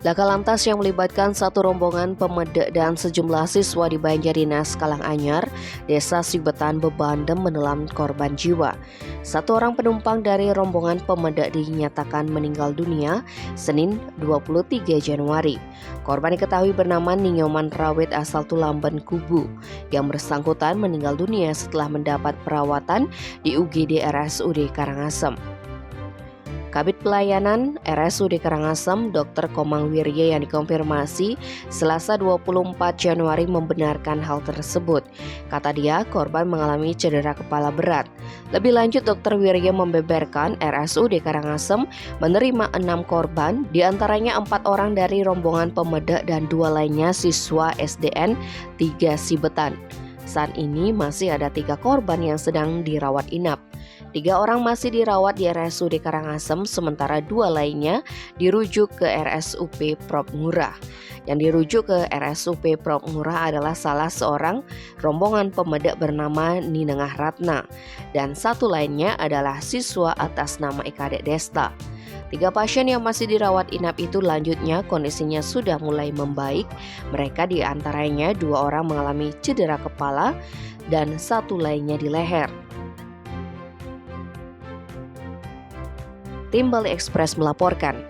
Laka lantas yang melibatkan satu rombongan pemedek dan sejumlah siswa di Banjardinas Kalanganyar, Desa Sibetan Bebandem menelan korban jiwa. Satu orang penumpang dari rombongan pemedek dinyatakan meninggal dunia Senin 23 Januari. Korban diketahui bernama Ninyoman Rawit asal Tulamben Kubu, yang bersangkutan meninggal dunia setelah mendapat perawatan di UGD RSUD Karangasem. Kabid Pelayanan RSUD Karangasem, Dr. Komang Wirya yang dikonfirmasi Selasa 24 Januari membenarkan hal tersebut. Kata dia, korban mengalami cedera kepala berat. Lebih lanjut, Dr. Wirya membeberkan RSUD Karangasem menerima 6 korban, diantaranya 4 orang dari rombongan pemedek dan 2 lainnya siswa SDN 3 Sibetan. Saat ini masih ada 3 korban yang sedang dirawat inap. 3 orang masih dirawat di RSUD Karangasem, sementara 2 lainnya dirujuk ke RSUP Prop Ngurah. Yang dirujuk ke RSUP Prop Ngurah adalah salah seorang rombongan pemedek bernama Ninengah Ratna, dan satu lainnya adalah siswa atas nama Eka Dek Desta. 3 pasien yang masih dirawat inap itu lanjutnya kondisinya sudah mulai membaik. Mereka diantaranya 2 orang mengalami cedera kepala dan 1 lainnya di leher. Tim Bali Express melaporkan.